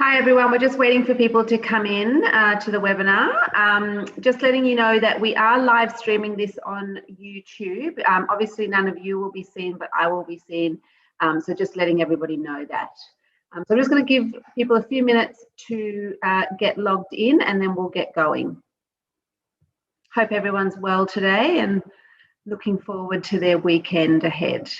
Hi everyone, we're just waiting for people to come in to the webinar. Just letting you know that we are live streaming this on YouTube. Obviously none of you will be seen, but I will be seen. So just letting everybody know that. So I'm just going to give people a few minutes to get logged in and then we'll get going. Hope everyone's well today and looking forward to their weekend ahead.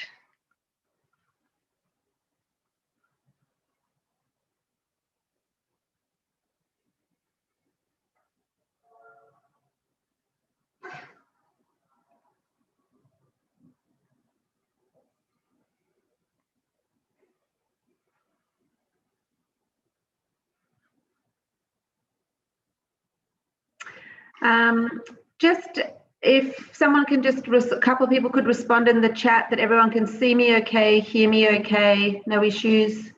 Just if someone can just, a couple of people could respond in the chat that everyone can see me okay, hear me okay, no issues.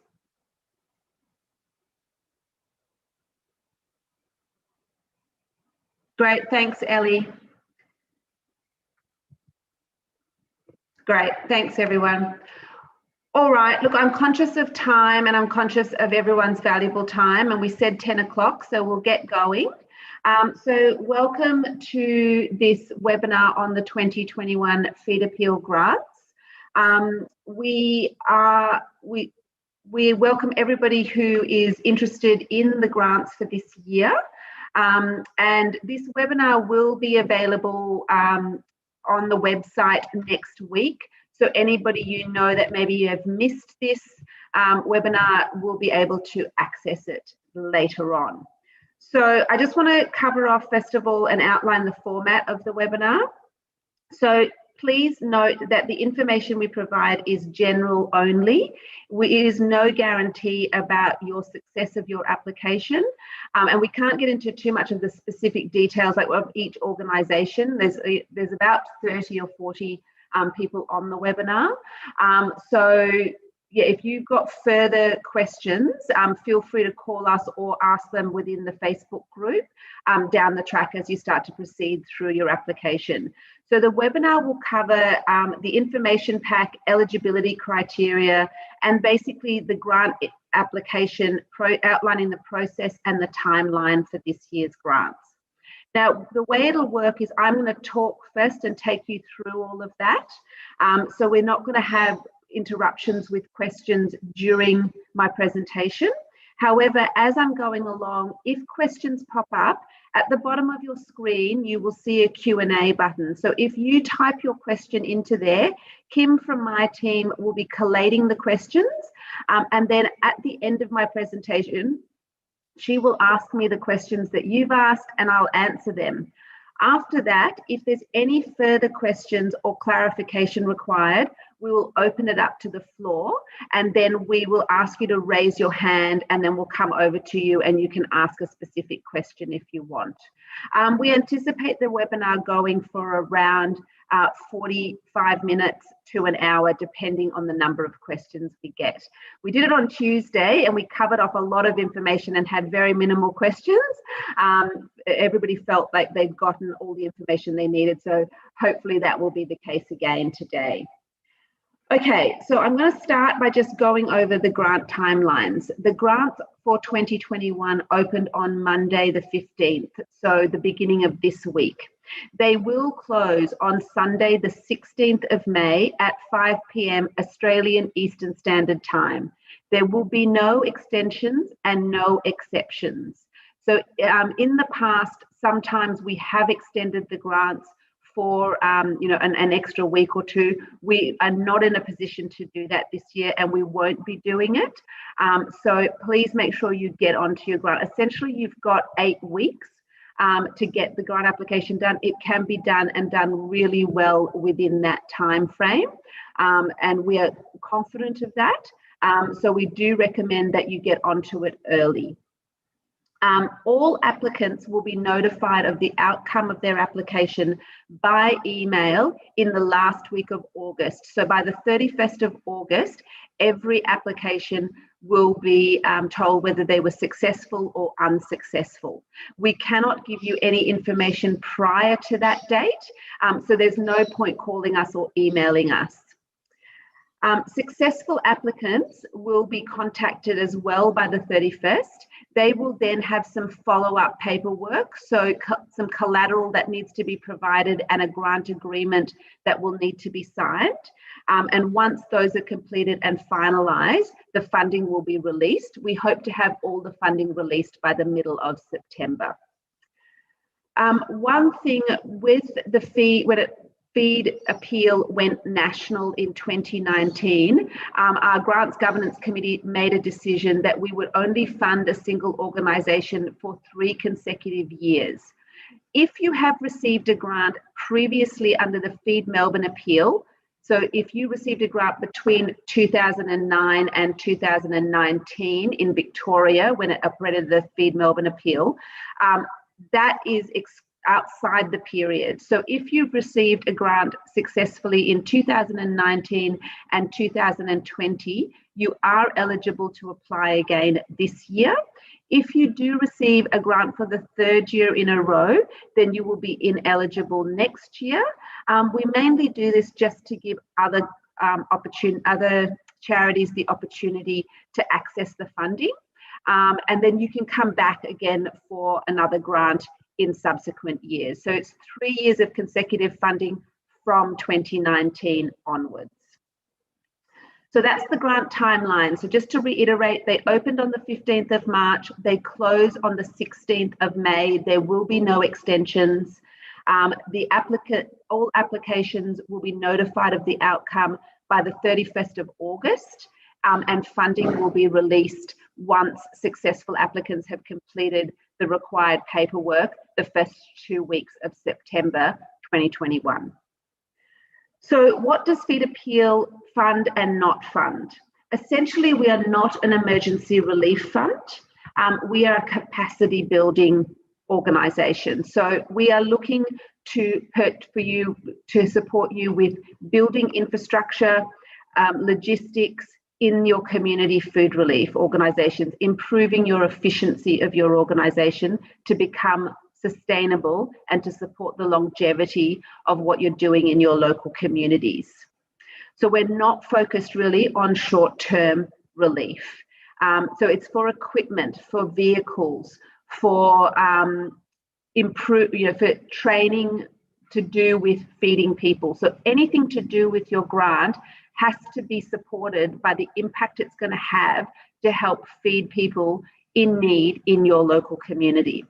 Great, thanks Ellie. Great, thanks everyone. All right, look, I'm conscious of time and I'm conscious of everyone's valuable time, and we said 10 o'clock, so we'll get going. So welcome to this webinar on the 2021 Feed Appeal grants. We welcome everybody who is interested in the grants for this year. And this webinar will be available on the website next week. So anybody you know that maybe you have missed this webinar will be able to access it later on. So I just want to cover off first of all and outline the format of the webinar. So please note that the information we provide is general only. It is no guarantee about your success of your application. And we can't get into too much of the specific details like of each organisation. There's about 30 or 40 people on the webinar. So yeah, if you've got further questions, feel free to call us or ask them within the Facebook group down the track as you start to proceed through your application. So the webinar will cover the information pack, eligibility criteria, and basically the grant application, outlining the process and the timeline for this year's grants. Now, the way it'll work is I'm going to talk first and take you through all of that. So we're not going to have interruptions with questions during my presentation. However, as I'm going along, if questions pop up, at the bottom of your screen, you will see a Q&A button. So if you type your question into there, Kim from my team will be collating the questions. And then at the end of my presentation, she will ask me the questions that you've asked and I'll answer them. After that, if there's any further questions or clarification required, we will open it up to the floor and then we will ask you to raise your hand and then we'll come over to you and you can ask a specific question if you want. We anticipate the webinar going for around 45 minutes to an hour, depending on the number of questions we get. We did it on Tuesday and we covered off a lot of information and had very minimal questions. Everybody felt like they'd gotten all the information they needed, so hopefully that will be the case again today. Okay, so I'm going to start by just going over the grant timelines. The grant for 2021 opened on Monday the 15th, so the beginning of this week. They will close on Sunday the 16th of May at 5 p.m. Australian Eastern Standard Time. There will be no extensions and no exceptions. So in the past, sometimes we have extended the grants for an extra week or two. We are not in a position to do that this year and we won't be doing it. So please make sure you get onto your grant. Essentially, you've got 8 weeks to get the grant application done. It can be done and done really well within that time frame. And we are confident of that. So we do recommend that you get onto it early. All applicants will be notified of the outcome of their application by email in the last week of August. So by the 31st of August, every application will be told whether they were successful or unsuccessful. We cannot give you any information prior to that date, so there's no point calling us or emailing us. Successful applicants will be contacted as well by the 31st. They will then have some follow-up paperwork, so some collateral that needs to be provided and a grant agreement that will need to be signed. And once those are completed and finalised, the funding will be released. We hope to have all the funding released by the middle of September. One thing with the fee, when feed appeal went national in 2019, our Grants Governance Committee made a decision that we would only fund a single organisation for 3 consecutive years. If you have received a grant previously under the Feed Melbourne appeal, so if you received a grant between 2009 and 2019 in Victoria when it operated the Feed Melbourne appeal, that is outside the period. So if you've received a grant successfully in 2019 and 2020, you are eligible to apply again this year. If you do receive a grant for the 3rd year in a row, then you will be ineligible next year. We mainly do this just to give other charities the opportunity to access the funding. And then you can come back again for another grant in subsequent years. So it's 3 years of consecutive funding from 2019 onwards. So that's the grant timeline. So just to reiterate, they opened on the 15th of March, they close on the 16th of May. There will be no extensions. All applications will be notified of the outcome by the 31st of August, and funding will be released once successful applicants have completed the required paperwork the first 2 weeks of September 2021. So what does Feed Appeal fund and not fund? Essentially, we are not an emergency relief fund. We are a capacity building organisation. So we are looking to support you with building infrastructure, logistics, in your community food relief organisations, improving your efficiency of your organisation to become sustainable and to support the longevity of what you're doing in your local communities. So we're not focused really on short-term relief. So it's for equipment, for vehicles, for for training to do with feeding people. So anything to do with your grant has to be supported by the impact it's going to have to help feed people in need in your local community.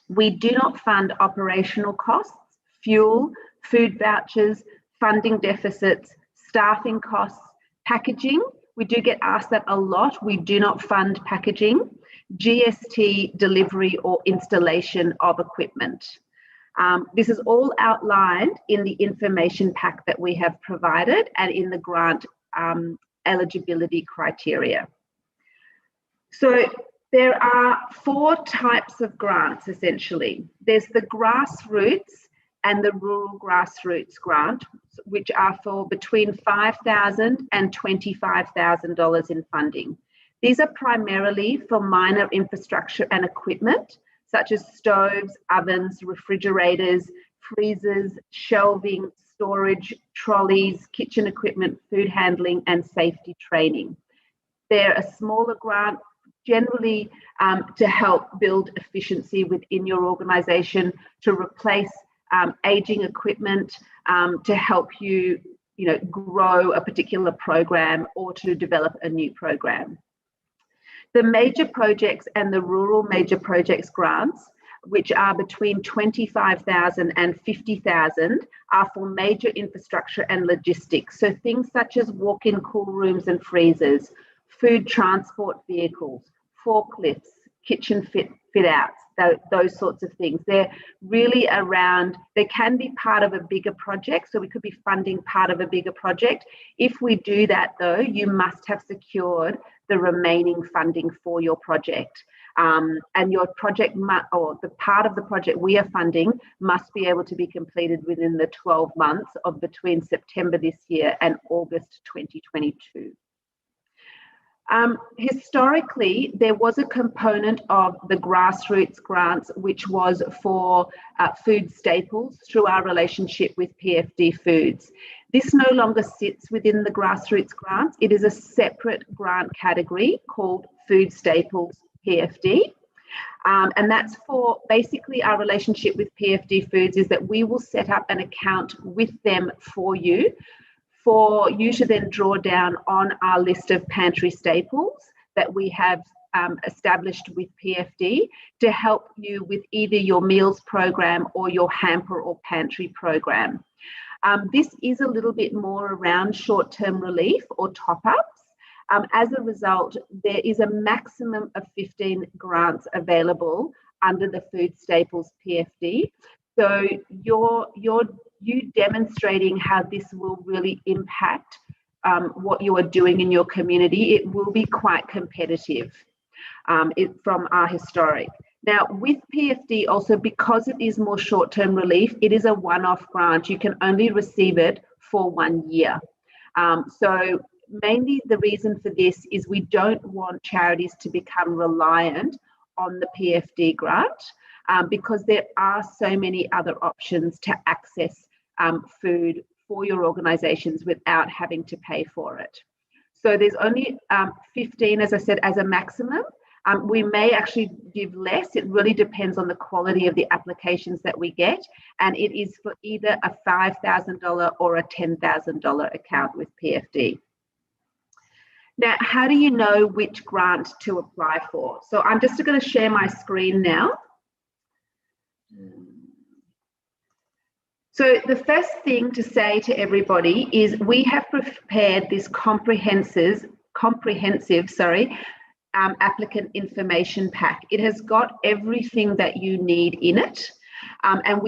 We do not fund operational costs, fuel, food vouchers, funding deficits, staffing costs, packaging. We do get asked that a lot. We do not fund packaging, GST, delivery or installation of equipment. This is all outlined in the information pack that we have provided and in the grant eligibility criteria. So there are 4 types of grants essentially. There's the grassroots and the rural grassroots grant, which are for between $5,000 and $25,000 in funding. These are primarily for minor infrastructure and equipment, such as stoves, ovens, refrigerators, freezers, shelving, storage, trolleys, kitchen equipment, food handling, and safety training. They're a smaller grant, generally to help build efficiency within your organisation, to replace aging equipment, to help you, grow a particular program or to develop a new program. The major projects and the rural major projects grants, which are between $25,000 and $50,000, are for major infrastructure and logistics. So things such as walk-in cool rooms and freezers, food transport vehicles, forklifts, kitchen fit outs, those sorts of things. They're really around, they can be part of a bigger project. So we could be funding part of a bigger project. If we do that though, you must have secured the remaining funding for your project. And your project or the part of the project we are funding must be able to be completed within the 12 months of between September this year and August 2022. Historically, there was a component of the grassroots grants which was for food staples through our relationship with PFD Foods. This no longer sits within the grassroots grants. It is a separate grant category called Food Staples PFD. And that's for basically our relationship with PFD Foods is that we will set up an account with them for you to then draw down on our list of pantry staples that we have established with PFD to help you with either your meals program or your hamper or pantry program. This is a little bit more around short-term relief or top-ups. As a result, there is a maximum of 15 grants available under the Food Staples PFD. So you demonstrating how this will really impact what you are doing in your community. It will be quite competitive from our historic. Now, with PFD also, because it is more short-term relief, it is a one-off grant. You can only receive it for 1 year. So mainly the reason for this is we don't want charities to become reliant on the PFD grant because there are so many other options to access food for your organisations without having to pay for it. So there's only 15, as I said, as a maximum. We may actually give less. It really depends on the quality of the applications that we get. And it is for either a $5,000 or a $10,000 account with PFD. Now, how do you know which grant to apply for? So I'm just going to share my screen now. So the first thing to say to everybody is we have prepared this comprehensive applicant information pack. It has got everything that you need in it, and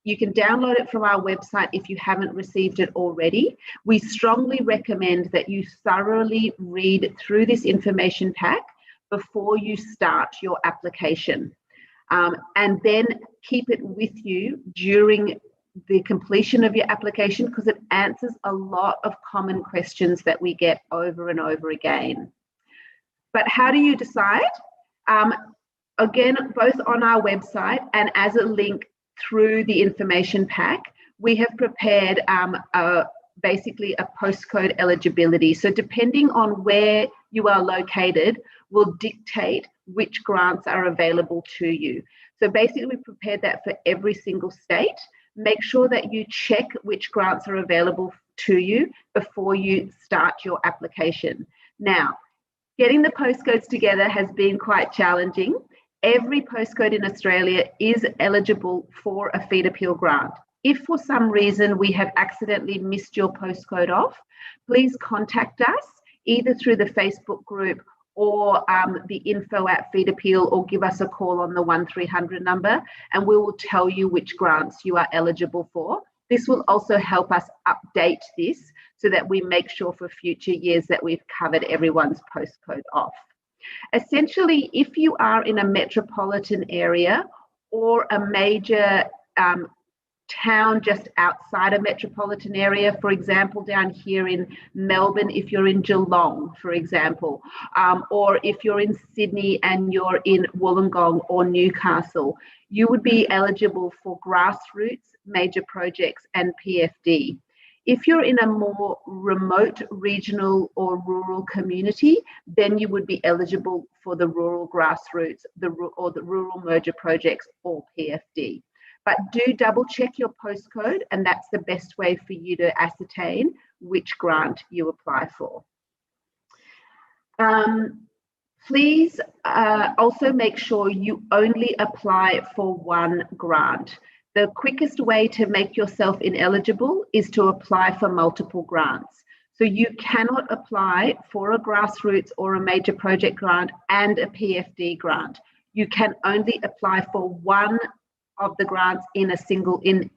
you can download it from our website if you haven't received it already. We strongly recommend that you thoroughly read through this information pack before you start your application, and then keep it with you during the completion of your application because it answers a lot of common questions that we get over and over again. But how do you decide? Again, both on our website and as a link through the information pack, we have prepared basically a postcode eligibility. So depending on where you are located will dictate which grants are available to you. So basically we prepared that for every single state. Make sure that you check which grants are available to you before you start your application. Now, getting the postcodes together has been quite challenging. Every postcode in Australia is eligible for a feed appeal grant. If for some reason we have accidentally missed your postcode off, please contact us either through the Facebook group or the info at Feed Appeal, or give us a call on the 1300 number and we will tell you which grants you are eligible for. This will also help us update this so that we make sure for future years that we've covered everyone's postcode off. Essentially, if you are in a metropolitan area or a major town just outside a metropolitan area, for example, down here in Melbourne, if you're in Geelong, for example, or if you're in Sydney and you're in Wollongong or Newcastle, you would be eligible for grassroots, major projects and PFD. If you're in a more remote regional or rural community, then you would be eligible for the rural grassroots or the rural merger projects or PFD. But do double check your postcode, and that's the best way for you to ascertain which grant you apply for. Please also make sure you only apply for one grant. The quickest way to make yourself ineligible is to apply for multiple grants. So you cannot apply for a grassroots or a major project grant and a PFD grant. You can only apply for one of the grants in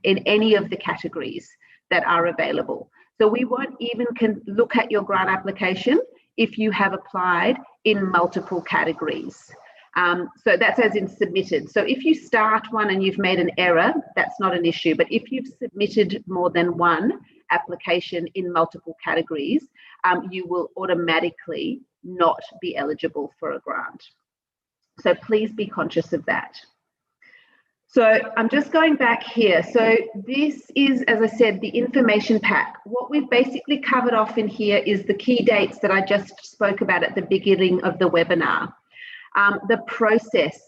any of the categories that are available. So we won't even look at your grant application if you have applied in multiple categories. So that's as in submitted. So if you start one and you've made an error, that's not an issue. But if you've submitted more than one application in multiple categories, you will automatically not be eligible for a grant. So please be conscious of that. So I'm just going back here. So this is, as I said, the information pack. What we've basically covered off in here is the key dates that I just spoke about at the beginning of the webinar. The process,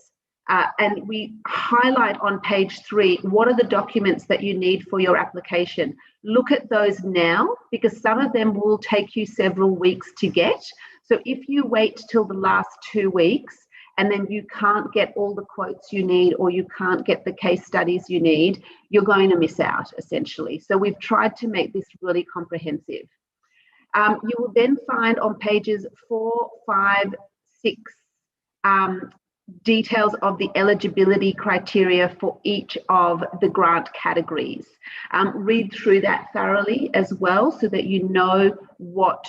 and we highlight on page 3, what are the documents that you need for your application? Look at those now, because some of them will take you several weeks to get. So if you wait till the last 2 weeks, and then you can't get all the quotes you need, or you can't get the case studies you need, you're going to miss out, essentially. So we've tried to make this really comprehensive. You will then find on pages 4, 5, 6, details of the eligibility criteria for each of the grant categories. Read through that thoroughly as well, so that you know what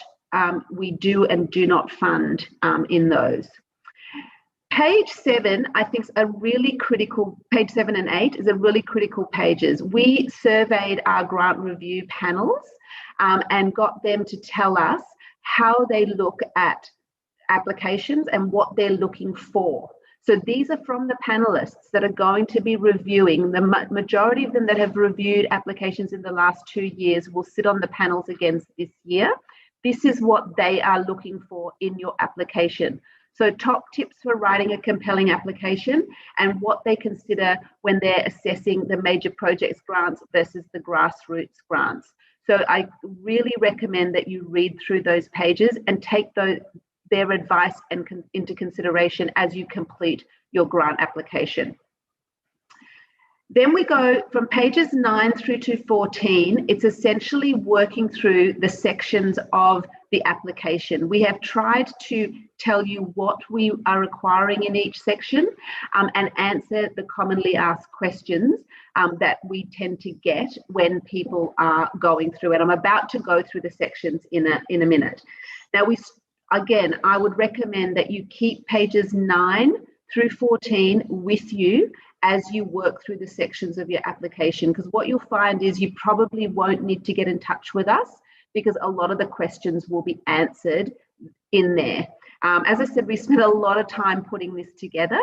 we do and do not fund in those. Page 7, I think, is a really critical, page 7 and 8 is a really critical pages. We surveyed our grant review panels and got them to tell us how they look at applications and what they're looking for. So these are from the panelists that are going to be reviewing. The majority of them that have reviewed applications in the last 2 years will sit on the panels again this year. This is what they are looking for in your application. So top tips for writing a compelling application and what they consider when they're assessing the major projects grants versus the grassroots grants. So I really recommend that you read through those pages and take their advice into consideration as you complete your grant application. Then we go from pages 9 through to 14. It's essentially working through the sections of the application. We have tried to tell you what we are requiring in each section and answer the commonly asked questions that we tend to get when people are going through it. I'm about to go through the sections in a minute. Now, again, I would recommend that you keep pages 9 through 14 with you as you work through the sections of your application, because what you'll find is you probably won't need to get in touch with us because a lot of the questions will be answered in there. As I said, we spent a lot of time putting this together,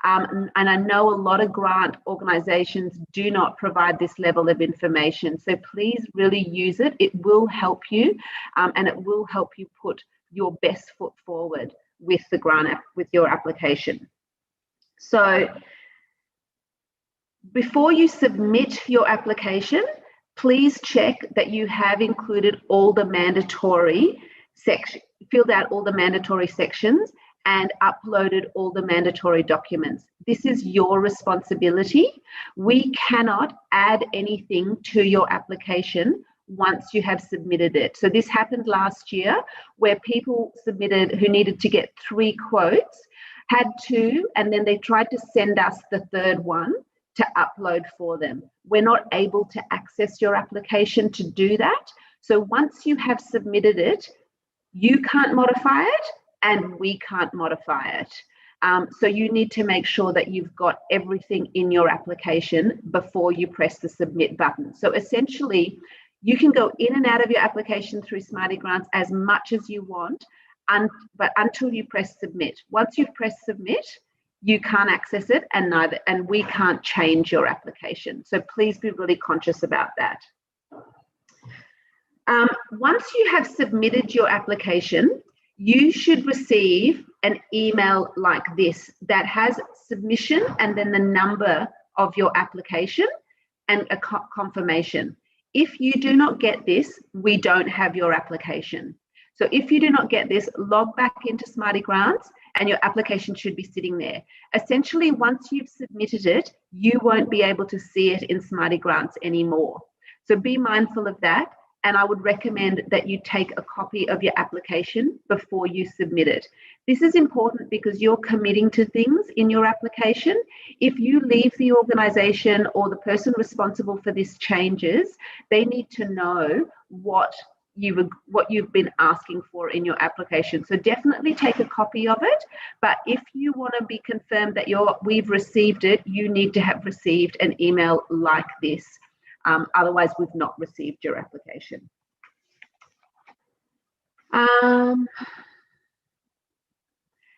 and I know a lot of grant organisations do not provide this level of information. So please really use it. It will help you, and it will help you put your best foot forward with the grant with your application. So before you submit your application, please check that you have included all the mandatory sections, filled out all the mandatory sections and uploaded all the mandatory documents. This is your responsibility. We cannot add anything to your application once you have submitted it. So this happened last year where people submitted who needed to get 3 quotes, had 2, and then they tried to send us the 3rd one to upload for them. We're not able to access your application to do that. So once you have submitted it, you can't modify it and we can't modify it. So you need to make sure that you've got everything in your application before you press the submit button. So essentially, you can go in and out of your application through Smarty Grants as much as you want, but until you press submit. Once you've pressed submit, you can't access it and we can't change your application. So please be really conscious about that. Once you have submitted your application, you should receive an email like this that has submission and then the number of your application and a confirmation. If you do not get this, we don't have your application. So if you do not get this, log back into Smarty Grants and your application should be sitting there. Essentially, once you've submitted it, you won't be able to see it in Smarty Grants anymore. So be mindful of that. And I would recommend that you take a copy of your application before you submit it. This is important because you're committing to things in your application. If you leave the organisation or the person responsible for this changes, they need to know what you've been asking for in your application. So definitely take a copy of it. But if you want to be confirmed that we've received it, you need to have received an email like this. Otherwise, we've not received your application.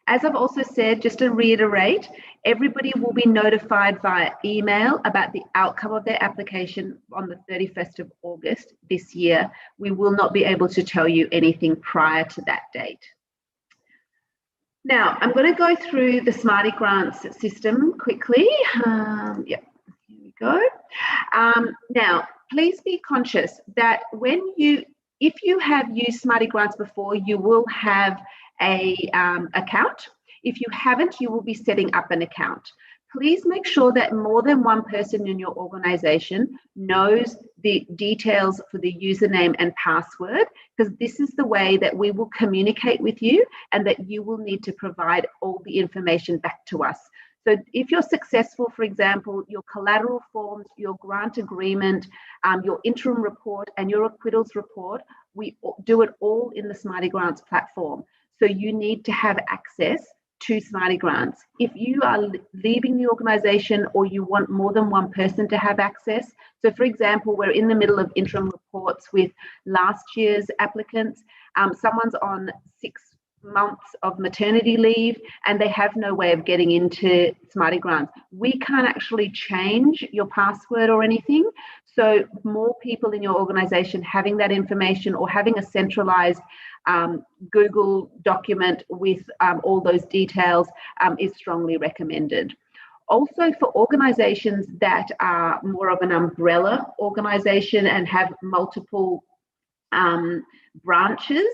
As I've also said, just to reiterate, everybody will be notified via email about the outcome of their application on the 31st of August this year. We will not be able to tell you anything prior to that date. Now, I'm going to go through the Smarty Grants system quickly. Here we go. Now, please be conscious that if you have used Smarty Grants before, you will have a account. If you haven't, you will be setting up an account. Please make sure that more than one person in your organization knows the details for the username and password, because this is the way that we will communicate with you and that you will need to provide all the information back to us. So if you're successful, for example, your collateral forms, your grant agreement, your interim report and your acquittals report, we do it all in the Smarty Grants platform. So you need to have access to Smarty Grants. If you are leaving the organization or you want more than one person to have access, so for example, we're in the middle of interim reports with last year's applicants, someone's on 6 months of maternity leave and they have no way of getting into Smarty Grants. We can't actually change your password or anything. So more people in your organization having that information or having a centralized Google document with all those details is strongly recommended. Also, for organizations that are more of an umbrella organization and have multiple branches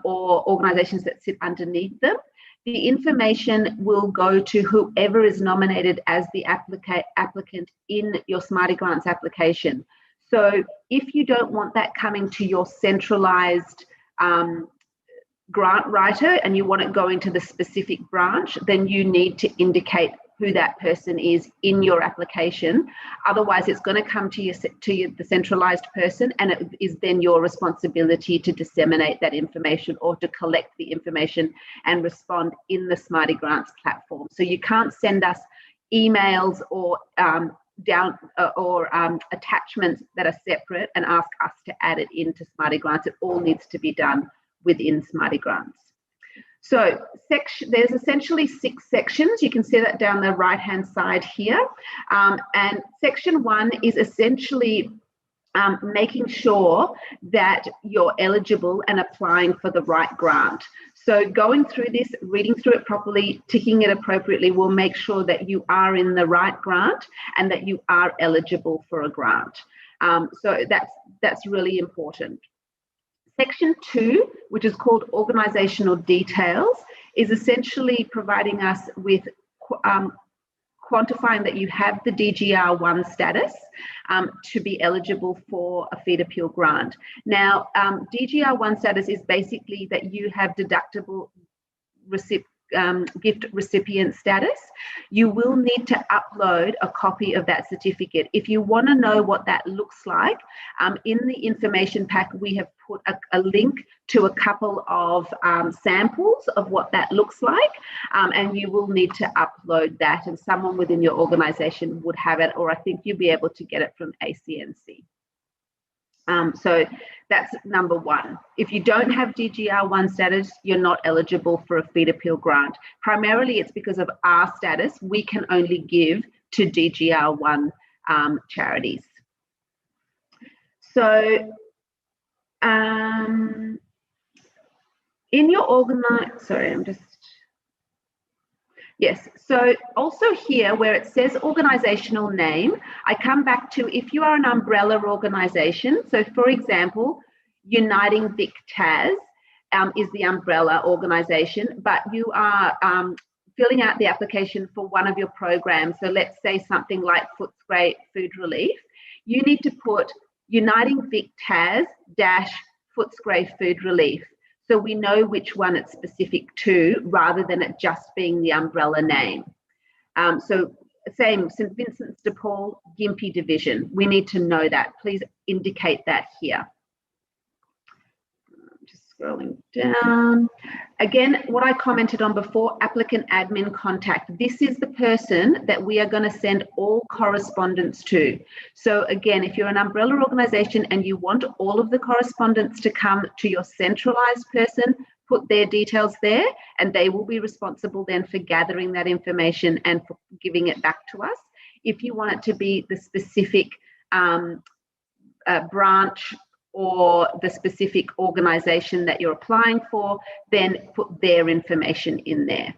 or organizations that sit underneath them, the information will go to whoever is nominated as the applicant in your Smarty Grants application. So if you don't want that coming to your centralized grant writer and you want it going to the specific branch, then you need to indicate who that person is in your application. Otherwise, it's going to come to the centralized person, and it is then your responsibility to disseminate that information or to collect the information and respond in the Smarty Grants platform. So you can't send us emails or attachments that are separate and ask us to add it into Smarty Grants. It all needs to be done within Smarty Grants. So there's essentially 6 sections. You can see that down the right-hand side here. And section 1 is essentially making sure that you're eligible and applying for the right grant. So going through this, reading through it properly, ticking it appropriately will make sure that you are in the right grant and that you are eligible for a grant. So that's really important. Section 2, which is called organizational details, is essentially providing us with quantifying that you have the DGR1 status to be eligible for a feed appeal grant. Now, DGR1 status is basically that you have deductible gift recipient status. You will need to upload a copy of that certificate. If you want to know what that looks like, in the information pack, we have put a link to a couple of samples of what that looks like, and you will need to upload that, and someone within your organization would have it, or I think you'll be able to get it from ACNC. So that's number 1. If you don't have DGR1 status, you're not eligible for a feed appeal grant. Primarily, it's because of our status. We can only give to DGR1 charities. So in your Yes, so also here where it says organizational name, I come back to if you are an umbrella organization. So for example, Uniting Vic Tas is the umbrella organization, but you are filling out the application for one of your programs. So let's say something like Footscray Food Relief. You need to put Uniting Vic Tas - Footscray Food Relief. So we know which one it's specific to rather than it just being the umbrella name. So same, St. Vincent's de Paul, Gympie Division. We need to know that. Please indicate that here. I'm just Scrolling down. Again, what I commented on before, applicant admin contact. This is the person that we are going to send all correspondence to. So again, if you're an umbrella organisation and you want all of the correspondence to come to your centralised person, put their details there, and they will be responsible then for gathering that information and for giving it back to us. If you want it to be the specific branch or the specific organisation that you're applying for, then put their information in there.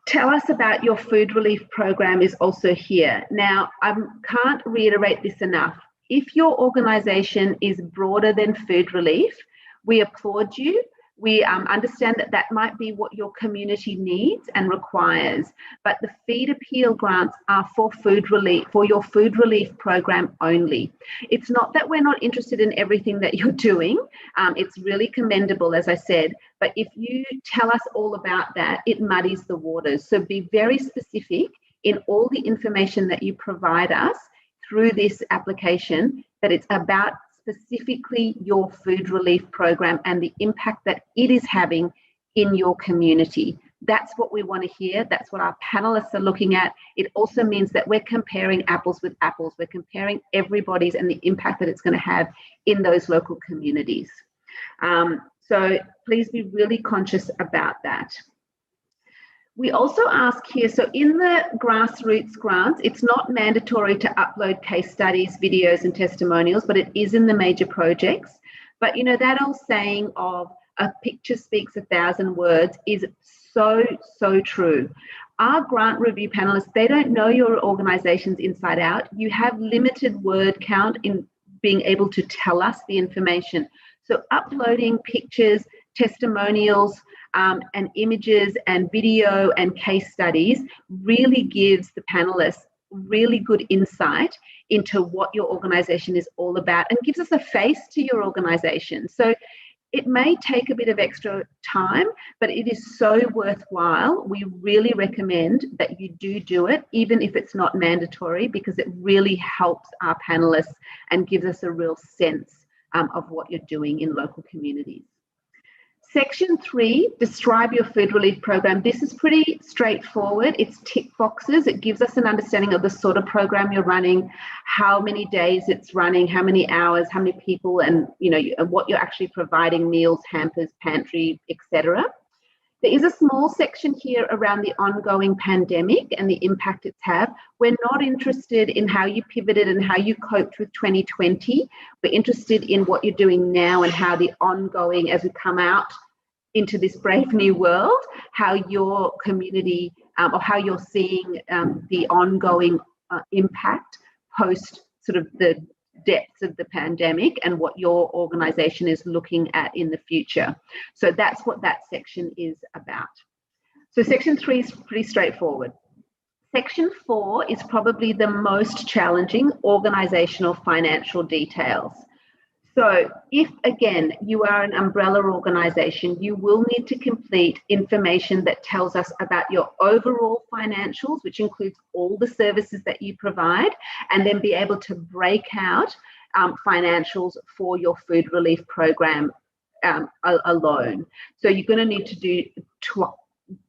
Tell us about your food relief program is also here. Now, I can't reiterate this enough. If your organisation is broader than food relief, we applaud you. We understand that that might be what your community needs and requires, but the feed appeal grants are for food relief, for your food relief program only. It's not that we're not interested in everything that you're doing. It's really commendable, as I said, but if you tell us all about that, it muddies the waters. So be very specific in all the information that you provide us through this application, that it's about specifically your food relief program and the impact that it is having in your community. That's what we want to hear. That's what our panelists are looking at. It also means that we're comparing apples with apples. We're comparing everybody's and the impact that it's going to have in those local communities. So please be really conscious about that. We also ask here, so in the grassroots grants, it's not mandatory to upload case studies, videos and testimonials, but it is in the major projects. But you know, that old saying of a picture speaks 1,000 words is so, so true. Our grant review panelists, they don't know your organizations inside out. You have limited word count in being able to tell us the information. So uploading pictures, testimonials, and images and video and case studies really gives the panelists really good insight into what your organization is all about and gives us a face to your organization. So it may take a bit of extra time, but it is so worthwhile. We really recommend that you do it, even if it's not mandatory, because it really helps our panelists and gives us a real sense of what you're doing in local communities. Section 3, describe your food relief program. This is pretty straightforward. It's tick boxes. It gives us an understanding of the sort of program you're running, how many days it's running, how many hours, how many people, and you know what you're actually providing, meals, hampers, pantry, etc. There is a small section here around the ongoing pandemic and the impact it's had. We're not interested in how you pivoted and how you coped with 2020. We're interested in what you're doing now and how the ongoing, as we come out into this brave new world, how your community or how you're seeing the ongoing impact post sort of the depths of the pandemic and what your organisation is looking at in the future. So that's what that section is about. So section 3 is pretty straightforward. Section 4 is probably the most challenging, organisational financial details. So if, again, you are an umbrella organisation, you will need to complete information that tells us about your overall financials, which includes all the services that you provide, and then be able to break out financials for your food relief program alone. So you're going to need to do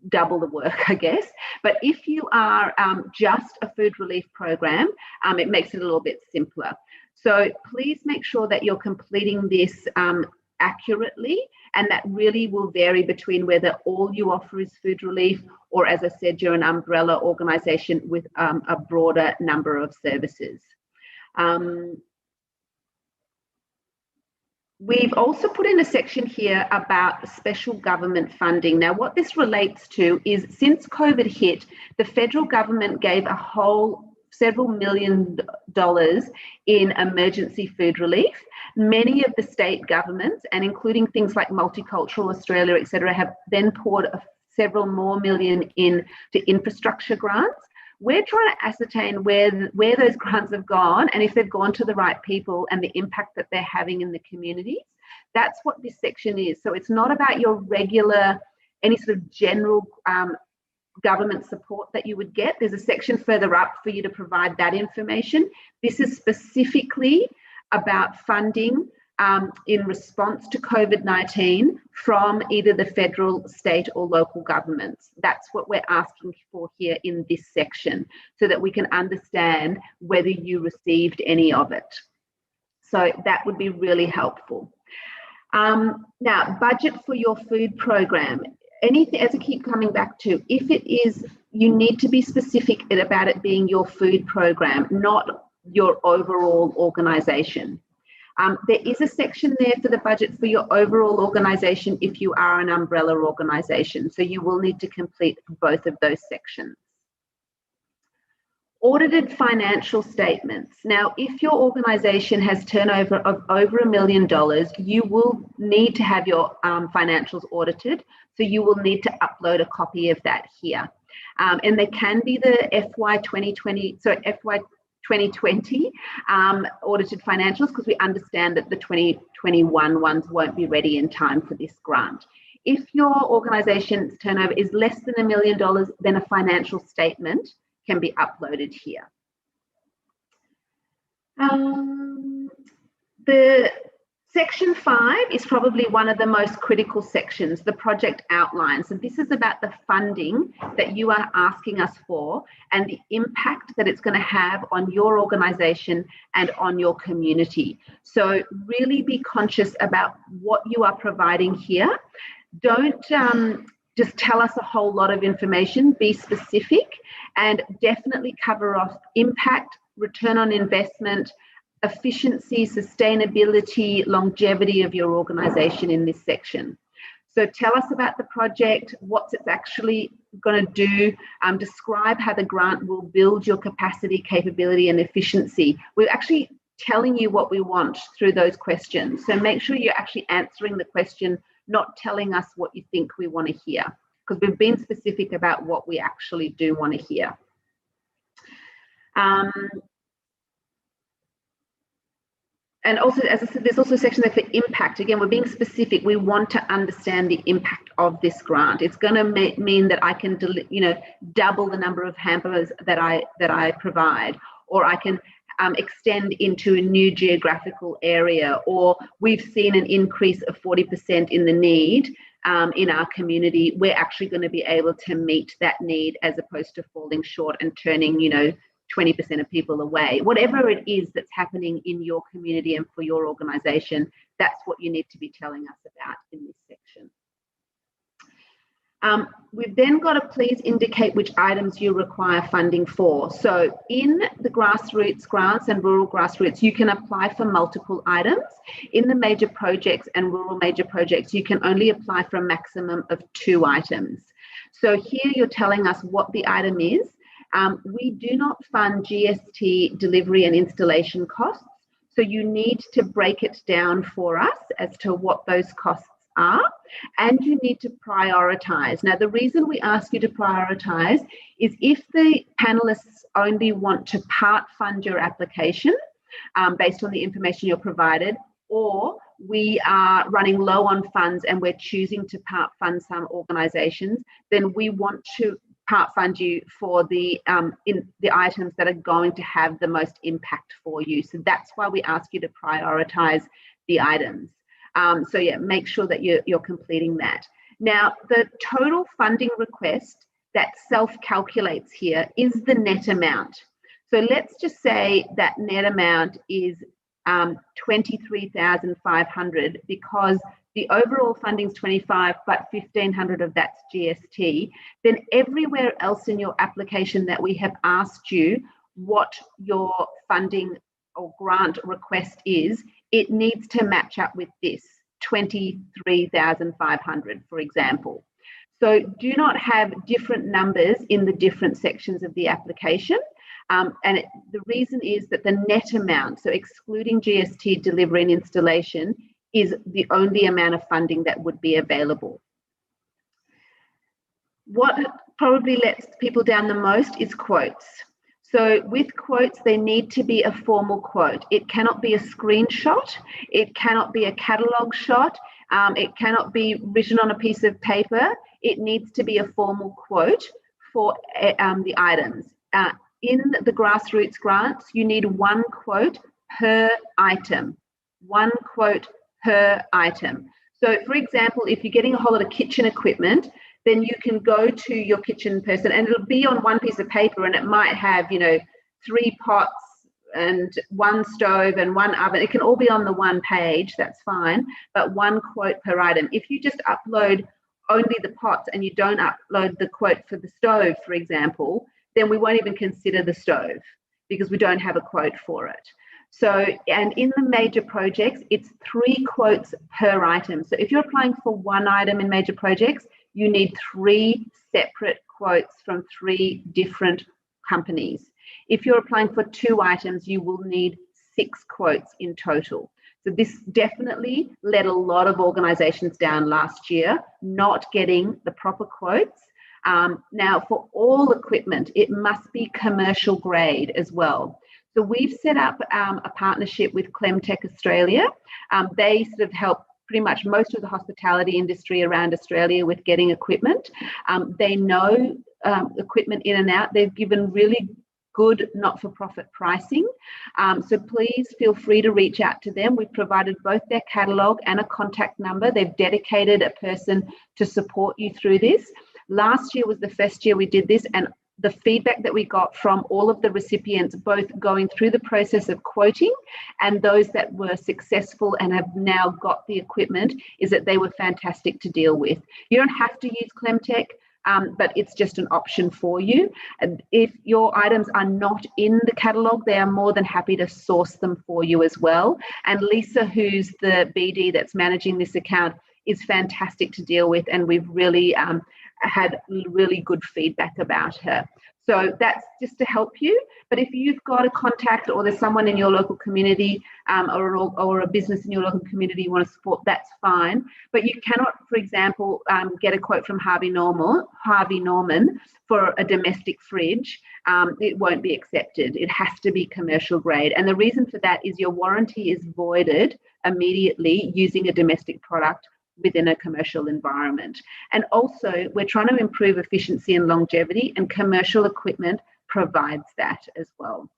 double the work, I guess. But if you are just a food relief program, it makes it a little bit simpler. So please make sure that you're completing this accurately, and that really will vary between whether all you offer is food relief or, as I said, you're an umbrella organisation with a broader number of services. We've also put in a section here about special government funding. Now, what this relates to is since COVID hit, the federal government gave a whole several $1 million in emergency food relief. Many of the state governments, and including things like Multicultural Australia, et cetera, have then poured several more million into infrastructure grants. We're trying to ascertain where those grants have gone and if they've gone to the right people and the impact that they're having in the communities. That's what this section is. So it's not about your regular, any sort of general government support that you would get. There's a section further up for you to provide that information. This is specifically about funding in response to COVID-19 from either the federal, state or local governments. That's what we're asking for here in this section, so that we can understand whether you received any of it. So that would be really helpful. Now, budget for your food program. Anything, as I keep coming back to, if it is, you need to be specific about it being your food program, not your overall organisation. There is a section there for the budget for your overall organisation if you are an umbrella organisation. So you will need to complete both of those sections. Audited financial statements. Now, if your organisation has turnover of over $1 million, you will need to have your financials audited. So you will need to upload a copy of that here. And there can be the FY 2020 audited financials, because we understand that the 2021 ones won't be ready in time for this grant. If your organisation's turnover is less than $1 million, then a financial statement can be uploaded here. The section 5 is probably one of the most critical sections, the project outlines. And this is about the funding that you are asking us for and the impact that it's going to have on your organisation and on your community. So really be conscious about what you are providing here. Don't just tell us a whole lot of information, be specific, and definitely cover off impact, return on investment, efficiency, sustainability, longevity of your organisation in this section. So tell us about the project, what it's actually going to do, describe how the grant will build your capacity, capability and efficiency. We're actually telling you what we want through those questions. So make sure you're actually answering the question, not telling us what you think we want to hear, because we've been specific about what we actually do want to hear. And also, as I said, there's also a section there for impact. Again, we're being specific. We want to understand the impact of this grant. It's going to mean that I can, double the number of hamburgers that I provide, or I can extend into a new geographical area, or we've seen an increase of 40% in the need in our community. We're actually going to be able to meet that need as opposed to falling short and turning, 20% of people away. Whatever it is that's happening in your community and for your organisation, that's what you need to be telling us about in this section. We've then got to please indicate which items you require funding for. So in the grassroots grants and rural grassroots, you can apply for multiple items. In the major projects and rural major projects, you can only apply for a maximum of 2 items. So here you're telling us what the item is. We do not fund GST delivery and installation costs. So you need to break it down for us as to what those costs are, and you need to prioritise. Now, the reason we ask you to prioritise is if the panellists only want to part fund your application based on the information you're provided, or we are running low on funds and we're choosing to part fund some organisations, then we want to part fund you for the items that are going to have the most impact for you. So that's why we ask you to prioritise the items. So yeah, make sure that you're completing that. Now, the total funding request that self-calculates here is the net amount. So let's just say that net amount is $23,500 because the overall funding is 25, but 1,500 of that's GST. Then everywhere else in your application that we have asked you what your funding or grant request is, it needs to match up with this 23,500, for example. So do not have different numbers in the different sections of the application. The reason is that the net amount, so excluding GST delivery and installation, is the only amount of funding that would be available. What probably lets people down the most is quotes. So with quotes, they need to be a formal quote. It cannot be a screenshot. It cannot be a catalogue shot. It cannot be written on a piece of paper. It needs to be a formal quote for the items. In the grassroots grants, you need 1 quote per item. one quote per item. So for example, if you're getting a whole lot of kitchen equipment, then you can go to your kitchen person and it'll be on one piece of paper and it might have, you know, 3 pots and 1 stove and 1 oven. It can all be on the one page, that's fine, but one quote per item. If you just upload only the pots and you don't upload the quote for the stove, for example, then we won't even consider the stove because we don't have a quote for it. So, and in the major projects, it's 3 quotes per item. So if you're applying for 1 item in major projects, you need 3 separate quotes from 3 different companies. If you're applying for 2 items, you will need 6 quotes in total. So this definitely let a lot of organizations down last year, not getting the proper quotes. Now, for all equipment, it must be commercial grade as well. So we've set up a partnership with Clemtech Australia. They sort of help pretty much most of the hospitality industry around Australia with getting equipment. They know equipment in and out. They've given really good not-for-profit pricing. So please feel free to reach out to them. We've provided both their catalogue and a contact number. They've dedicated a person to support you through this. Last year was the first year we did this, and the feedback that we got from all of the recipients, both going through the process of quoting and those that were successful and have now got the equipment, is that they were fantastic to deal with. You don't have to use Clemtech, but it's just an option for you. And if your items are not in the catalogue, they are more than happy to source them for you as well. And Lisa, who's the BD that's managing this account, is fantastic to deal with, and we've really had really good feedback about her. So that's just to help you. But if you've got a contact or there's someone in your local community or a business in your local community you want to support, that's fine. But you cannot, for example, get a quote from Harvey Norman for a domestic fridge. It won't be accepted. It has to be commercial grade. And the reason for that is your warranty is voided immediately using a domestic product within a commercial environment. And also, we're trying to improve efficiency and longevity, and commercial equipment provides that as well.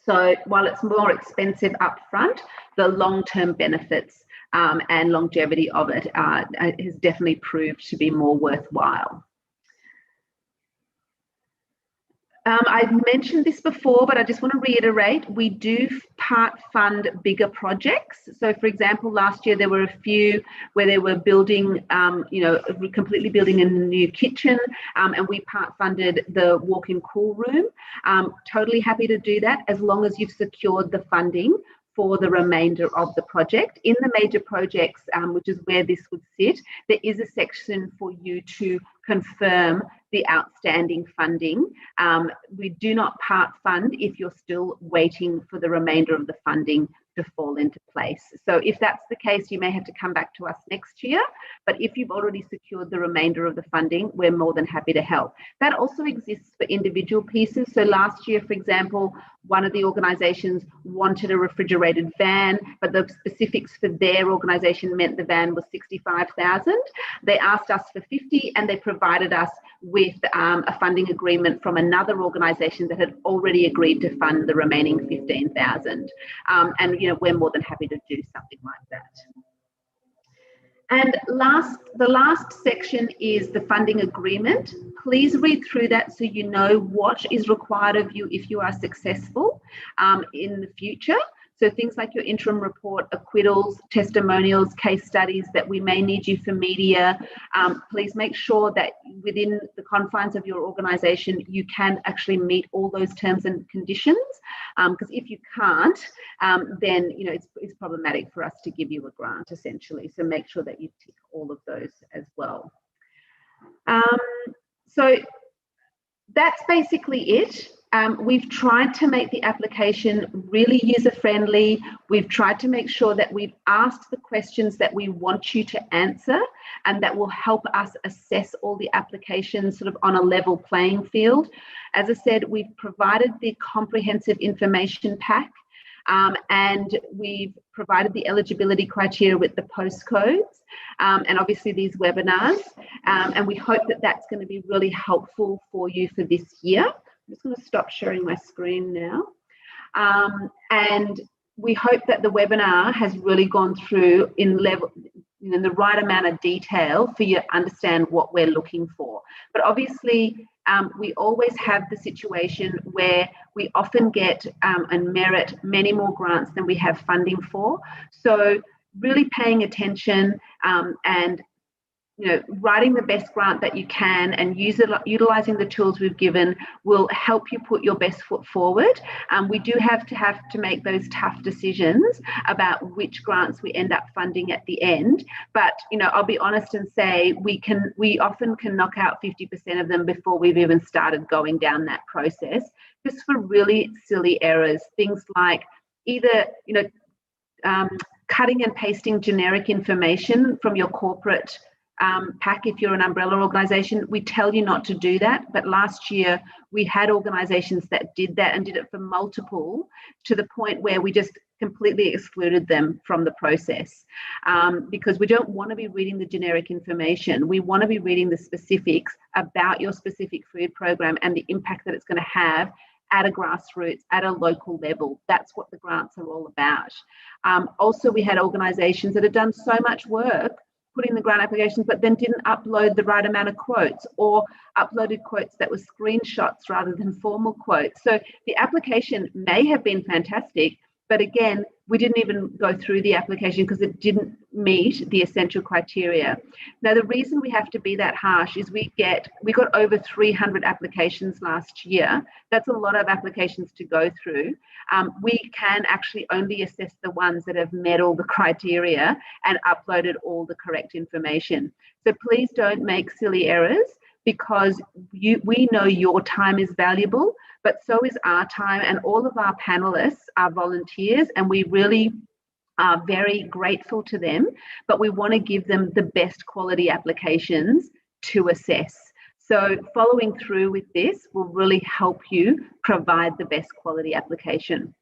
So while it's more expensive upfront, the long-term benefits and longevity of it has definitely proved to be more worthwhile. I've mentioned this before, but I just want to reiterate, we do part fund bigger projects. So for example, last year there were a few where they were building, completely building a new kitchen, and we part funded the walk-in cool room. Totally happy to do that as long as you've secured the funding for the remainder of the project. In the major projects, which is where this would sit, there is a section for you to confirm the outstanding funding. We do not part fund if you're still waiting for the remainder of the funding to fall into place. So if that's the case, you may have to come back to us next year. But if you've already secured the remainder of the funding, we're more than happy to help. That also exists for individual pieces. So last year, for example, one of the organisations wanted a refrigerated van, but the specifics for their organisation meant the van was $65,000. They asked us for $50,000, and they provided us with a funding agreement from another organisation that had already agreed to fund the remaining $15,000. And we're more than happy to do something like that. And the last section is the funding agreement. Please read through that so you know what is required of you if you are successful in the future. So things like your interim report, acquittals, testimonials, case studies that we may need you for media. Please make sure that within the confines of your organisation, you can actually meet all those terms and conditions. Because if you can't, then it's problematic for us to give you a grant essentially. So make sure that you tick all of those as well. So that's basically it. We've tried to make the application really user-friendly. We've tried to make sure that we've asked the questions that we want you to answer, and that will help us assess all the applications sort of on a level playing field. As I said, we've provided the comprehensive information pack, and we've provided the eligibility criteria with the postcodes, and obviously these webinars, and we hope that that's going to be really helpful for you for this year. I'm just going to stop sharing my screen now. And we hope that the webinar has really gone through in the right amount of detail for you to understand what we're looking for. But obviously, we always have the situation where we often get and merit many more grants than we have funding for. So really paying attention and writing the best grant that you can and utilizing the tools we've given will help you put your best foot forward. We do have to make those tough decisions about which grants we end up funding at the end. But I'll be honest and say we often can knock out 50% of them before we've even started going down that process, just for really silly errors. Things like either cutting and pasting generic information from your corporate pack if you're an umbrella organisation. We tell you not to do that, but last year we had organisations that did that and did it for multiple, to the point where we just completely excluded them from the process, because we don't want to be reading the generic information. We want to be reading the specifics about your specific food program and the impact that it's going to have at a grassroots, at a local level. That's what the grants are all about. Also, we had organisations that had done so much work putting the grant applications, but then didn't upload the right amount of quotes, or uploaded quotes that were screenshots rather than formal quotes. So the application may have been fantastic, but again, we didn't even go through the application because it didn't meet the essential criteria. Now, the reason we have to be that harsh is we got over 300 applications last year. That's a lot of applications to go through. We can actually only assess the ones that have met all the criteria and uploaded all the correct information. So please don't make silly errors, because we know your time is valuable, but so is our time, and all of our panelists are volunteers, and we really are very grateful to them, but we want to give them the best quality applications to assess. So following through with this will really help you provide the best quality application.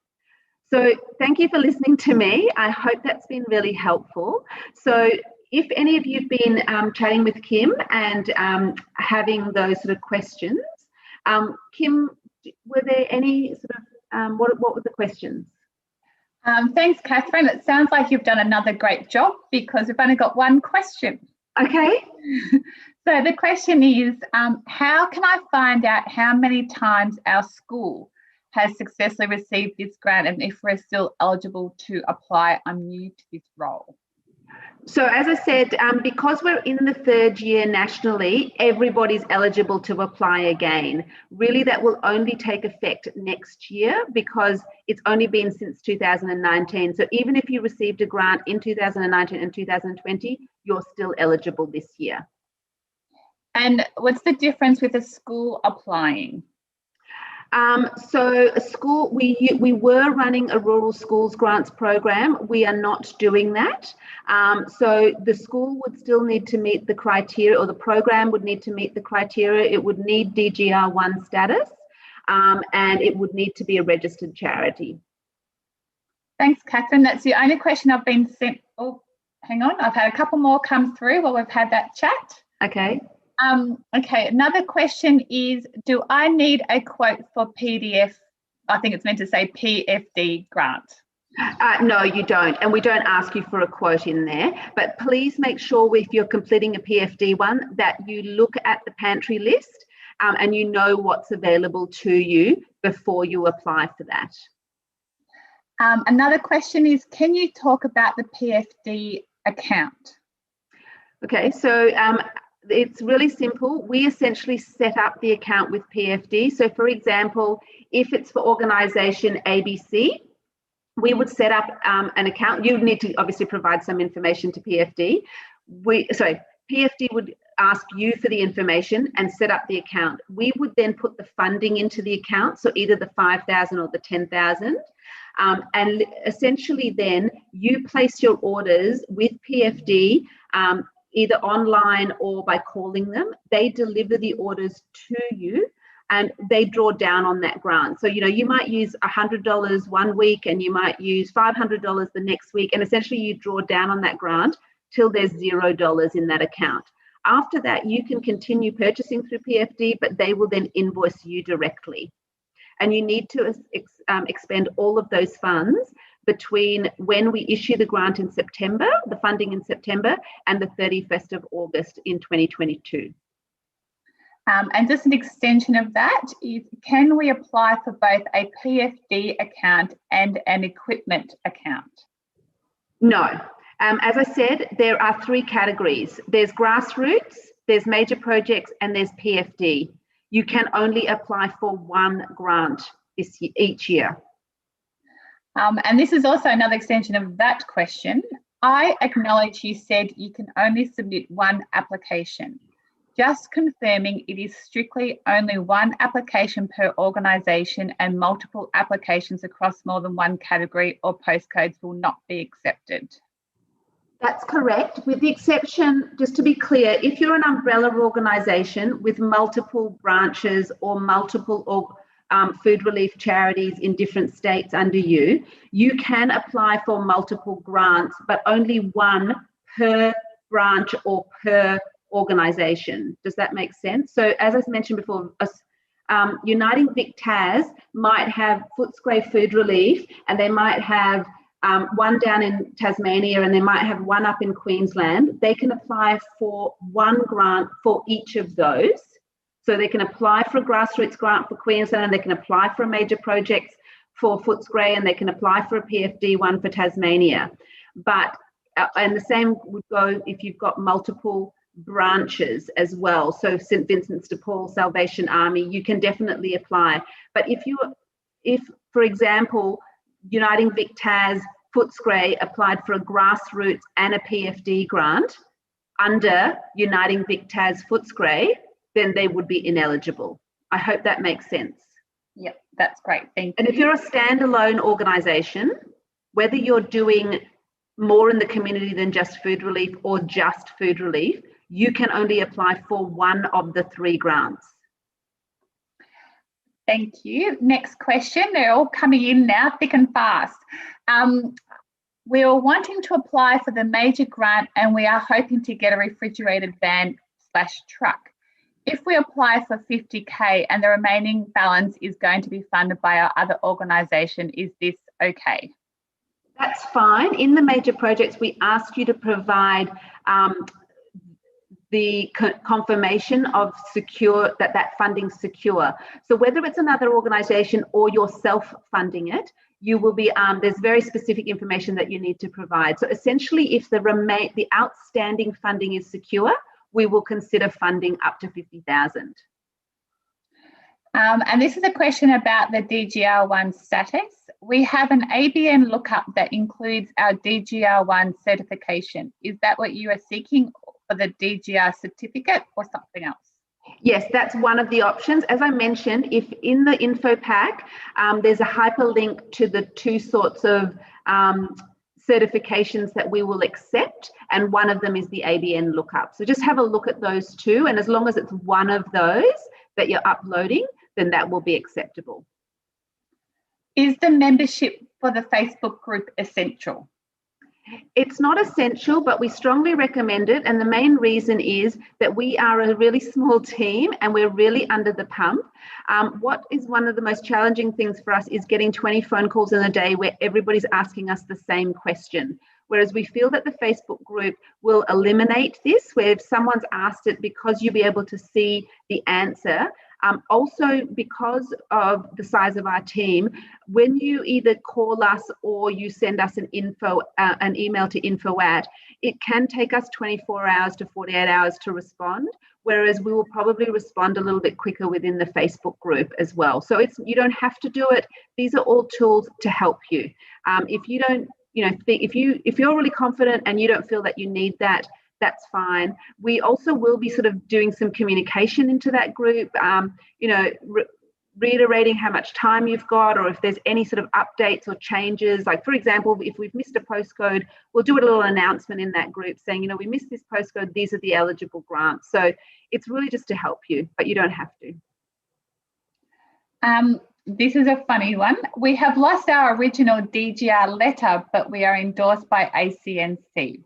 So thank you for listening to me. I hope that's been really helpful. So if any of you've been chatting with Kim and having those sort of questions, Kim, were there any sort of, what were the questions? Thanks, Catherine. It sounds like you've done another great job, because we've only got one question. Okay. So the question is, how can I find out how many times our school has successfully received this grant, and if we're still eligible to apply? I'm new to this role. So as I said, because we're in the third year nationally, everybody's eligible to apply again. Really, that will only take effect next year, because it's only been since 2019. So even if you received a grant in 2019 and 2020, you're still eligible this year. And what's the difference with a school applying? So a school, we were running a rural schools grants program. We are not doing that. So the school would still need to meet the criteria, or the program would need to meet the criteria. It would need DGR1 status, and it would need to be a registered charity. Thanks, Catherine. That's the only question I've been sent. Oh, hang on. I've had a couple more come through while we've had that chat. Okay. Okay, another question is, do I need a quote for PDF? I think it's meant to say PFD grant. No, you don't. And we don't ask you for a quote in there. But please make sure if you're completing a PFD one that you look at the pantry list and you know what's available to you before you apply for that. Another question is, can you talk about the PFD account? Okay, so it's really simple. We essentially set up the account with PFD. So for example, if it's for organisation ABC, we would set up an account. You would need to obviously provide some information to PFD. PFD would ask you for the information and set up the account. We would then put the funding into the account, so either the 5,000 or the 10,000. And essentially then you place your orders with PFD, either online or by calling them. They deliver the orders to you and they draw down on that grant. So, you might use $100 one week and you might use $500 the next week, and essentially you draw down on that grant till there's $0 in that account. After that, you can continue purchasing through PFD, but they will then invoice you directly. And you need to expend all of those funds between when we issue the grant in September, the funding in September, and the 31st of August in 2022. And just an extension of that is, can we apply for both a PFD account and an equipment account? No. As I said, there are three categories. There's grassroots, there's major projects, and there's PFD. You can only apply for one grant each year. And this is also another extension of that question. I acknowledge you said you can only submit one application. Just confirming it is strictly only one application per organisation, and multiple applications across more than one category or postcodes will not be accepted. That's correct, with the exception, just to be clear, if you're an umbrella organisation with multiple branches or multiple food relief charities in different states under you, you can apply for multiple grants, but only one per branch or per organisation. Does that make sense? So as I mentioned before, Uniting Vic Tas might have Footscray Food Relief, and they might have one down in Tasmania, and they might have one up in Queensland. They can apply for one grant for each of those. So they can apply for a grassroots grant for Queensland, and they can apply for a major project for Footscray, and they can apply for a PFD one for Tasmania. But, and the same would go if you've got multiple branches as well. So St. Vincent's de Paul, Salvation Army, you can definitely apply. But if for example, Uniting Vic Tas, Footscray applied for a grassroots and a PFD grant under Uniting Vic Tas, Footscray, then they would be ineligible. I hope that makes sense. Yep, that's great. Thank you. And if you're a standalone organisation, whether you're doing more in the community than just food relief or just food relief, you can only apply for one of the three grants. Thank you. Next question. They're all coming in now, thick and fast. We are wanting to apply for the major grant, and we are hoping to get a refrigerated van/truck. If we apply for 50K and the remaining balance is going to be funded by our other organisation, is this okay? That's fine. In the major projects, we ask you to provide the confirmation of secure, that funding's secure. So whether it's another organisation or you're self-funding it, you will be, there's very specific information that you need to provide. So essentially, if the outstanding funding is secure, we will consider funding up to 50,000. And this is a question about the DGR1 status. We have an ABN lookup that includes our DGR1 certification. Is that what you are seeking for the DGR certificate or something else? Yes, that's one of the options. As I mentioned, if in the info pack, there's a hyperlink to the two sorts of certifications that we will accept, and one of them is the ABN lookup. So just have a look at those two, and as long as it's one of those that you're uploading, then that will be acceptable. Is the membership for the Facebook group essential? It's not essential, but we strongly recommend it. And the main reason is that we are a really small team and we're really under the pump. What is one of the most challenging things for us is getting 20 phone calls in a day where everybody's asking us the same question. Whereas we feel that the Facebook group will eliminate this, where if someone's asked it, because you'll be able to see the answer. Also, because of the size of our team, when you either call us or you send us an email to info@, it can take us 24 hours to 48 hours to respond, whereas we will probably respond a little bit quicker within the Facebook group as well. So you don't have to do it. These are all tools to help you. If you don't, if you're really confident and you don't feel that you need that, that's fine. We also will be sort of doing some communication into that group, reiterating how much time you've got, or if there's any sort of updates or changes. Like, for example, if we've missed a postcode, we'll do a little announcement in that group saying, we missed this postcode, these are the eligible grants. So it's really just to help you, but you don't have to. This is a funny one. We have lost our original DGR letter, but we are endorsed by ACNC.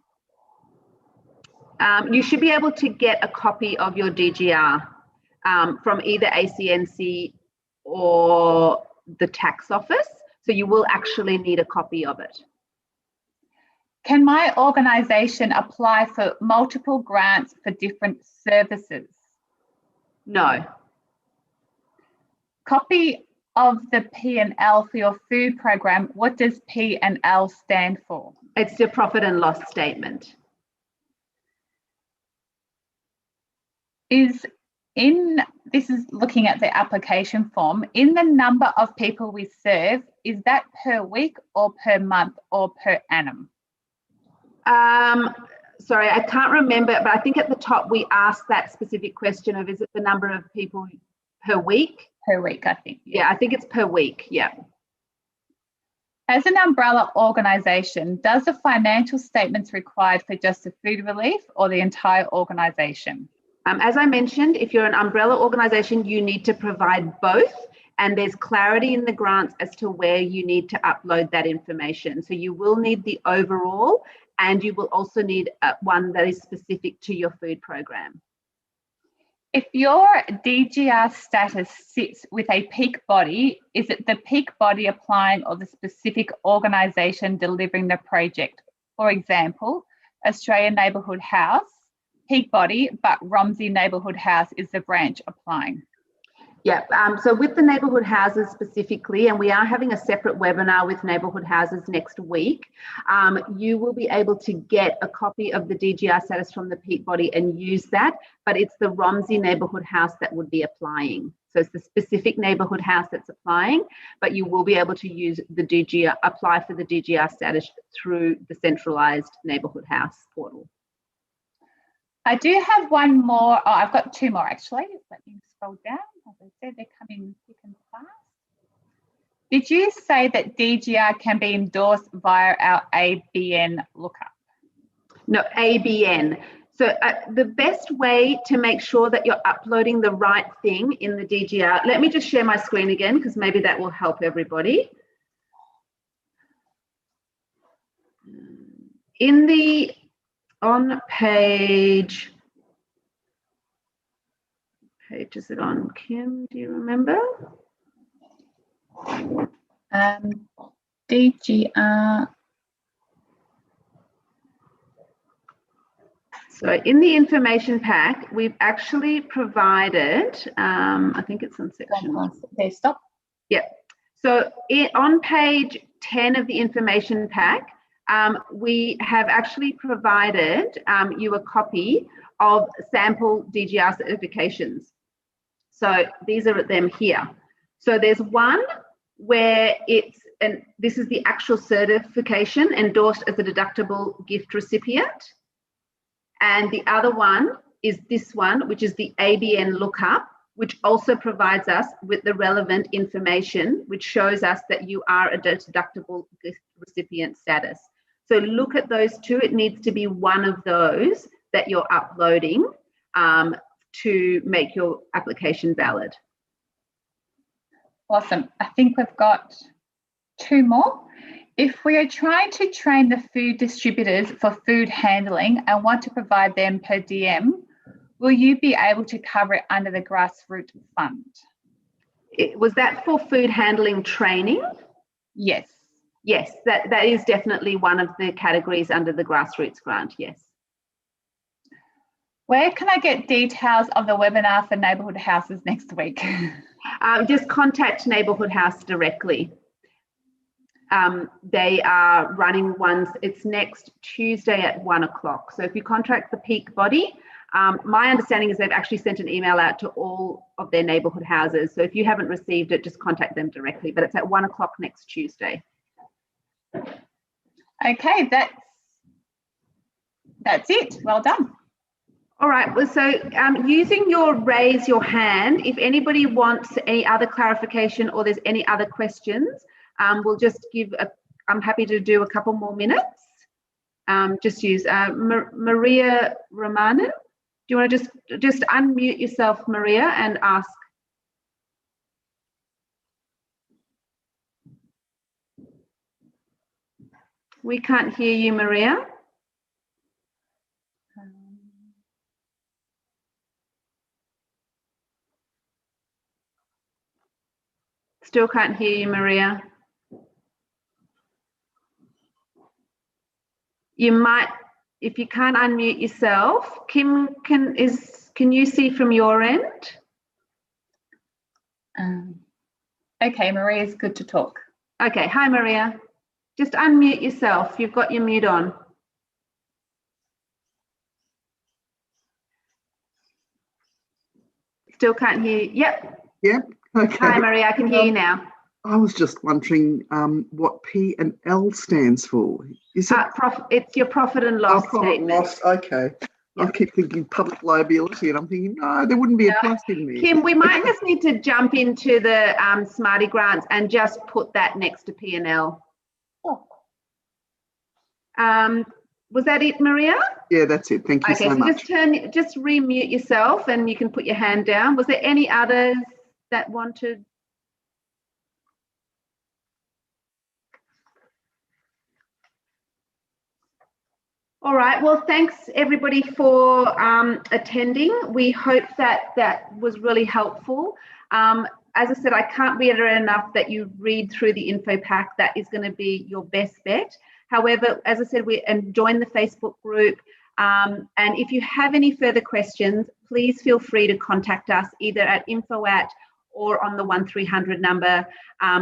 You should be able to get a copy of your DGR from either ACNC or the tax office. So you will actually need a copy of it. Can my organisation apply for multiple grants for different services? No. Copy of the P&L for your food program. What does P&L stand for? It's your profit and loss statement. This is looking at the application form. In the number of people we serve, is that per week or per month or per annum? Sorry, I can't remember, but I think at the top we asked that specific question of, is it the number of people per week? Per week, I think. Yeah, I think it's per week, yeah. As an umbrella organisation, does the financial statements required for just the food relief or the entire organisation? As I mentioned, if you're an umbrella organisation, you need to provide both, and there's clarity in the grants as to where you need to upload that information. So you will need the overall, and you will also need one that is specific to your food program. If your DGR status sits with a peak body, is it the peak body applying or the specific organisation delivering the project? For example, Australian Neighbourhood House, peak body, but Romsey Neighbourhood House is the branch applying. Yeah, so with the neighbourhood houses specifically, and we are having a separate webinar with neighbourhood houses next week, you will be able to get a copy of the DGR status from the peak body and use that, but it's the Romsey neighbourhood house that would be applying. So it's the specific neighbourhood house that's applying, but you will be able to use the DGR, apply for the DGR status through the centralised neighbourhood house portal. I do have one more. Oh, I've got two more actually. Let me scroll down. As I said, they're coming thick and fast. Did you say that DGR can be endorsed via our ABN lookup? No, ABN. So the best way to make sure that you're uploading the right thing in the DGR, let me just share my screen again because maybe that will help everybody. On page is it on, Kim? Do you remember? DGR. So in the information pack, we've actually provided, I think it's on section. Okay, stop. Yep. So on page 10 of the information pack, we have actually provided you a copy of sample DGR certifications. So these are them here. So there's one where and this is the actual certification endorsed as a deductible gift recipient. And the other one is this one, which is the ABN lookup, which also provides us with the relevant information, which shows us that you are a deductible gift recipient status. So look at those two. It needs to be one of those that you're uploading to make your application valid. Awesome. I think we've got two more. If we are trying to train the food distributors for food handling and want to provide them per DM, will you be able to cover it under the grassroots fund? Was that for food handling training? Yes. Yes, that is definitely one of the categories under the grassroots grant, yes. Where can I get details of the webinar for neighbourhood houses next week? Just contact Neighbourhood House directly. They are running ones, it's next Tuesday at 1 o'clock. So if you contact the peak body, my understanding is they've actually sent an email out to all of their neighbourhood houses. So if you haven't received it, just contact them directly, but it's at 1 o'clock next Tuesday. Okay, that's it. Well done. All right, well, so using your raise your hand, if anybody wants any other clarification or there's any other questions, we'll just I'm happy to do a couple more minutes. Just use Maria Romanen. Do you want to just unmute yourself, Maria, and ask? We can't hear you, Maria. Still can't hear you, Maria. You might, if you can't unmute yourself, Kim, can you see from your end? Okay, Maria's good to talk. Okay, hi Maria. Just unmute yourself. You've got your mute on. Still can't hear you. Yep. Yep. Okay. Hi Maria, I can hear you now. I was just wondering what P and L stands for. Is it? It's your profit and loss statement. Loss. Okay. Yep. I keep thinking public liability, and I'm thinking, no, there wouldn't be a plus in there. Kim, we might just need to jump into the Smarty Grants and just put that next to P and L. Oh. Was that it, Maria? Yeah, that's it. Thank you so much. Just remute yourself, and you can put your hand down. Was there any others that wanted? All right, well, thanks everybody for attending. We hope that was really helpful. As I said, I can't reiterate enough that you read through the info pack. That is going to be your best bet. However, as I said, join the Facebook group. And if you have any further questions, please feel free to contact us either at info@ or on the 1300 number.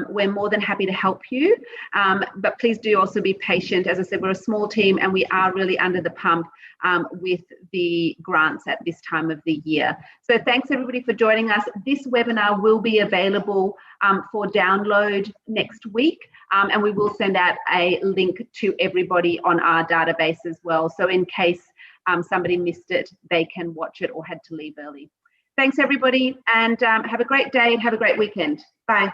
We're more than happy to help you. But please do also be patient. As I said, we're a small team and we are really under the pump with the grants at this time of the year. So thanks everybody for joining us. This webinar will be available for download next week. And we will send out a link to everybody on our database as well. So in case somebody missed it, they can watch it or had to leave early. Thanks everybody, and have a great day and have a great weekend. Bye.